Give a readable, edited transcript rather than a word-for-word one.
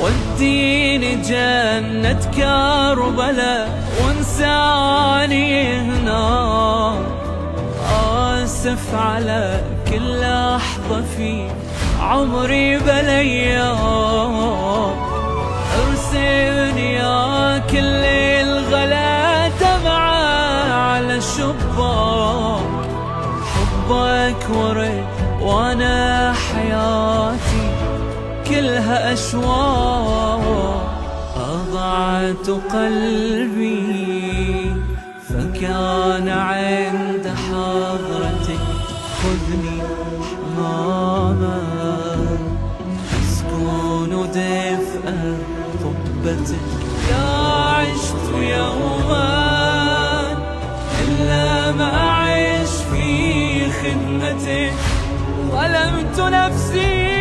وديني جنة كربلاء وانساني هنا. آسف على كل لحظة في عمري بلياك، ارسلني يا كل الغلا دمعة على الشباك. حبك ورد وانا حياتي كلها أشواق. أضعت قلبي فكان عند حضرتك، خذني أمامك أسكن دفء قبتك. لا عشت يوما إلا ما أعيش في خدمتك، ظلمت نفسي